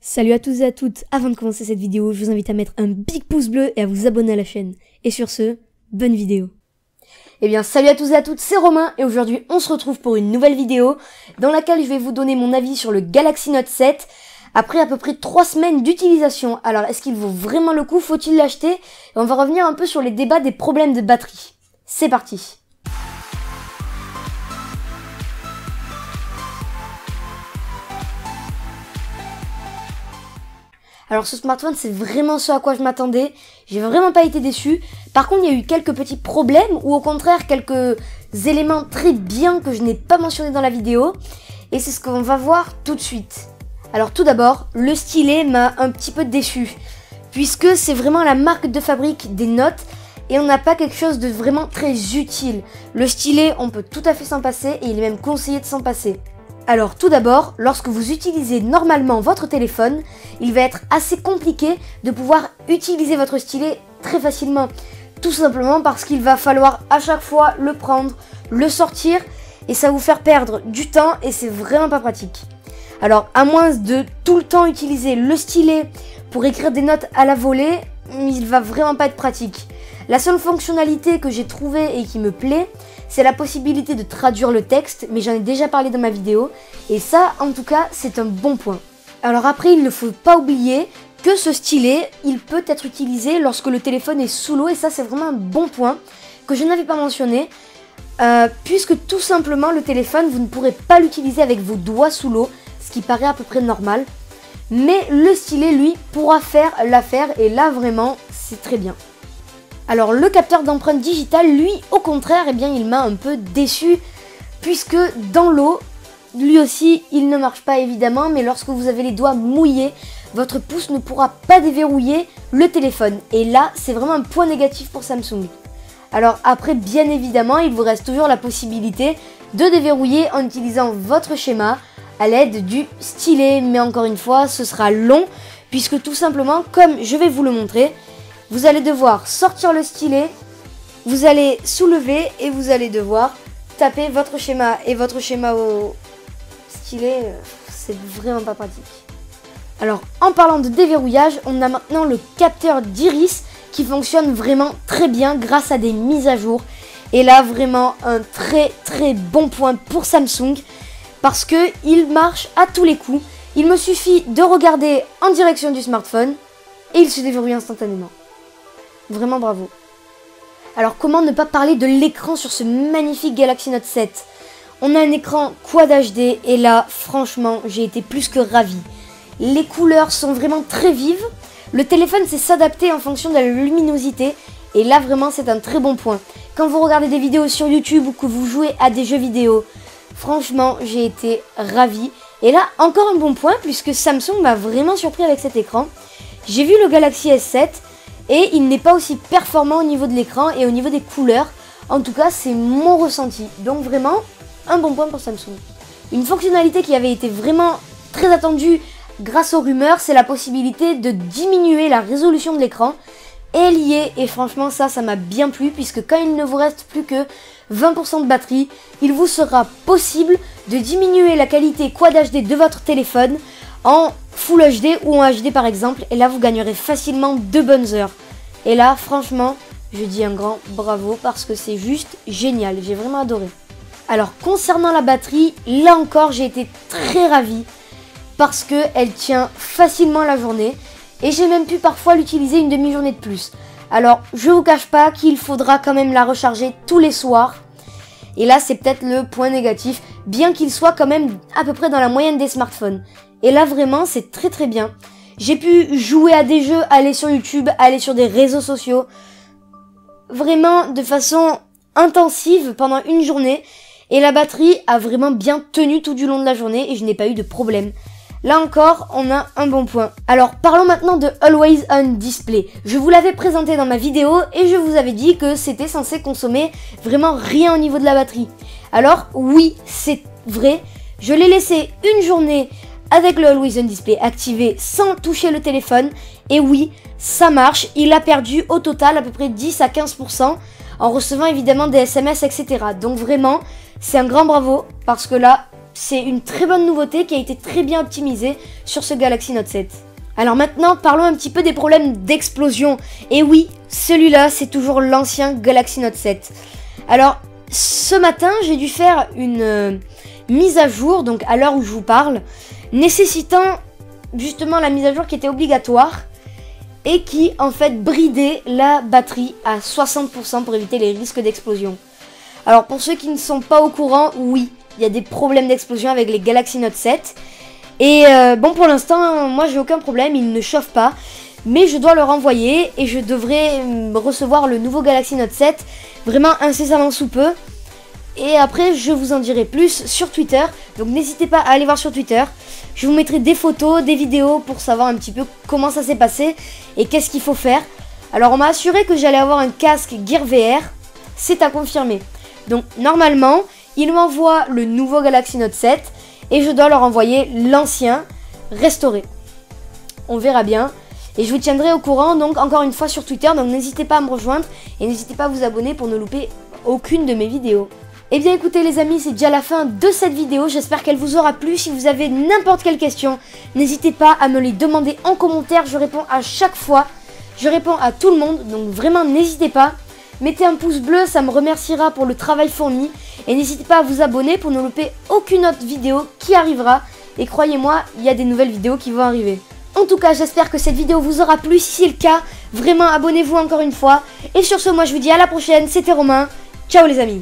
Salut à tous et à toutes, avant de commencer cette vidéo, je vous invite à mettre un big pouce bleu et à vous abonner à la chaîne. Et sur ce, bonne vidéo. Eh bien salut à tous et à toutes, c'est Romain et aujourd'hui on se retrouve pour une nouvelle vidéo dans laquelle je vais vous donner mon avis sur le Galaxy Note 7 après à peu près 3 semaines d'utilisation. Alors est-ce qu'il vaut vraiment le coup, faut-il l'acheter? Et on va revenir un peu sur les débats des problèmes de batterie. C'est parti. Alors ce smartphone, c'est vraiment ce à quoi je m'attendais. J'ai vraiment pas été déçu. Par contre, il y a eu quelques petits problèmes ou au contraire quelques éléments très bien que je n'ai pas mentionnés dans la vidéo. Et c'est ce qu'on va voir tout de suite. Alors tout d'abord, le stylet m'a un petit peu déçu. Puisque c'est vraiment la marque de fabrique des notes et on n'a pas quelque chose de vraiment très utile. Le stylet, on peut tout à fait s'en passer et il est même conseillé de s'en passer. Alors tout d'abord, lorsque vous utilisez normalement votre téléphone, il va être assez compliqué de pouvoir utiliser votre stylet très facilement. Tout simplement parce qu'il va falloir à chaque fois le prendre, le sortir et ça va vous faire perdre du temps et c'est vraiment pas pratique. Alors à moins de tout le temps utiliser le stylet pour écrire des notes à la volée, il va vraiment pas être pratique. La seule fonctionnalité que j'ai trouvée et qui me plaît, c'est la possibilité de traduire le texte, mais j'en ai déjà parlé dans ma vidéo, et ça, en tout cas, c'est un bon point. Alors après, il ne faut pas oublier que ce stylet, il peut être utilisé lorsque le téléphone est sous l'eau, et ça, c'est vraiment un bon point que je n'avais pas mentionné, puisque tout simplement, le téléphone, vous ne pourrez pas l'utiliser avec vos doigts sous l'eau, ce qui paraît à peu près normal, mais le stylet, lui, pourra faire l'affaire, et là, vraiment, c'est très bien. Alors le capteur d'empreinte digitale, lui, au contraire, eh bien, il m'a un peu déçu, puisque dans l'eau, lui aussi, il ne marche pas évidemment, mais lorsque vous avez les doigts mouillés, votre pouce ne pourra pas déverrouiller le téléphone. Et là, c'est vraiment un point négatif pour Samsung. Alors après, bien évidemment, il vous reste toujours la possibilité de déverrouiller en utilisant votre schéma à l'aide du stylet. Mais encore une fois, ce sera long, puisque tout simplement, comme je vais vous le montrer, vous allez devoir sortir le stylet, vous allez soulever et vous allez devoir taper votre schéma. Et votre schéma au stylet, c'est vraiment pas pratique. Alors, en parlant de déverrouillage, on a maintenant le capteur d'iris qui fonctionne vraiment très bien grâce à des mises à jour. Et là, vraiment un très bon point pour Samsung parce qu'il marche à tous les coups. Il me suffit de regarder en direction du smartphone et il se déverrouille instantanément. Vraiment bravo. Alors comment ne pas parler de l'écran sur ce magnifique Galaxy Note 7? On a un écran Quad HD et là franchement j'ai été plus que ravie. Les couleurs sont vraiment très vives. Le téléphone sait s'adapter en fonction de la luminosité et là vraiment c'est un très bon point. Quand vous regardez des vidéos sur YouTube ou que vous jouez à des jeux vidéo, franchement j'ai été ravie. Et là encore un bon point puisque Samsung m'a vraiment surpris avec cet écran. J'ai vu le Galaxy S7 et il n'est pas aussi performant au niveau de l'écran et au niveau des couleurs. En tout cas, c'est mon ressenti. Donc vraiment, un bon point pour Samsung. Une fonctionnalité qui avait été vraiment très attendue grâce aux rumeurs, c'est la possibilité de diminuer la résolution de l'écran. Et elle y est, et franchement ça m'a bien plu, puisque quand il ne vous reste plus que 20% de batterie, il vous sera possible de diminuer la qualité Quad HD de votre téléphone en Full HD ou en HD par exemple, et là vous gagnerez facilement 2 bonnes heures. Et là franchement, je dis un grand bravo parce que c'est juste génial, j'ai vraiment adoré. Alors concernant la batterie, là encore j'ai été très ravie parce qu'elle tient facilement la journée et j'ai même pu parfois l'utiliser une demi-journée de plus. Alors je vous cache pas qu'il faudra quand même la recharger tous les soirs. Et là c'est peut-être le point négatif, bien qu'il soit quand même à peu près dans la moyenne des smartphones. Et là vraiment c'est très bien. J'ai pu jouer à des jeux, aller sur YouTube, aller sur des réseaux sociaux. Vraiment de façon intensive pendant une journée. Et la batterie a vraiment bien tenu tout du long de la journée et je n'ai pas eu de problème. Là encore, on a un bon point. Alors parlons maintenant de Always On Display. Je vous l'avais présenté dans ma vidéo et je vous avais dit que c'était censé consommer vraiment rien au niveau de la batterie. Alors oui, c'est vrai. Je l'ai laissé une journée avec le Always On Display activé sans toucher le téléphone. Et oui, ça marche. Il a perdu au total à peu près 10 à 15% en recevant évidemment des SMS, etc. Donc vraiment, c'est un grand bravo parce que là, c'est une très bonne nouveauté qui a été très bien optimisée sur ce Galaxy Note 7. Alors maintenant, parlons un petit peu des problèmes d'explosion. Et oui, celui-là, c'est toujours l'ancien Galaxy Note 7. Alors, ce matin, j'ai dû faire une mise à jour, donc à l'heure où je vous parle, nécessitant justement la mise à jour qui était obligatoire et qui, en fait, bridait la batterie à 60% pour éviter les risques d'explosion. Alors, pour ceux qui ne sont pas au courant, oui, il y a des problèmes d'explosion avec les Galaxy Note 7. Et bon, pour l'instant, moi j'ai aucun problème, il ne chauffe pas. Mais je dois le renvoyer et je devrais recevoir le nouveau Galaxy Note 7 vraiment incessamment sous peu. Et après, je vous en dirai plus sur Twitter. Donc n'hésitez pas à aller voir sur Twitter. Je vous mettrai des photos, des vidéos pour savoir un petit peu comment ça s'est passé et qu'est-ce qu'il faut faire. Alors on m'a assuré que j'allais avoir un casque Gear VR. C'est à confirmer. Donc normalement, il m'envoie le nouveau Galaxy Note 7. Et je dois leur envoyer l'ancien restauré. On verra bien. Et je vous tiendrai au courant, donc encore une fois sur Twitter. Donc n'hésitez pas à me rejoindre. Et n'hésitez pas à vous abonner pour ne louper aucune de mes vidéos. Et bien écoutez les amis, c'est déjà la fin de cette vidéo. J'espère qu'elle vous aura plu. Si vous avez n'importe quelle question, n'hésitez pas à me les demander en commentaire. Je réponds à chaque fois. Je réponds à tout le monde. Donc vraiment n'hésitez pas. Mettez un pouce bleu, ça me remerciera pour le travail fourni. Et n'hésitez pas à vous abonner pour ne louper aucune autre vidéo qui arrivera. Et croyez-moi, il y a des nouvelles vidéos qui vont arriver. En tout cas, j'espère que cette vidéo vous aura plu. Si c'est le cas, vraiment abonnez-vous encore une fois. Et sur ce, moi je vous dis à la prochaine. C'était Romain. Ciao les amis.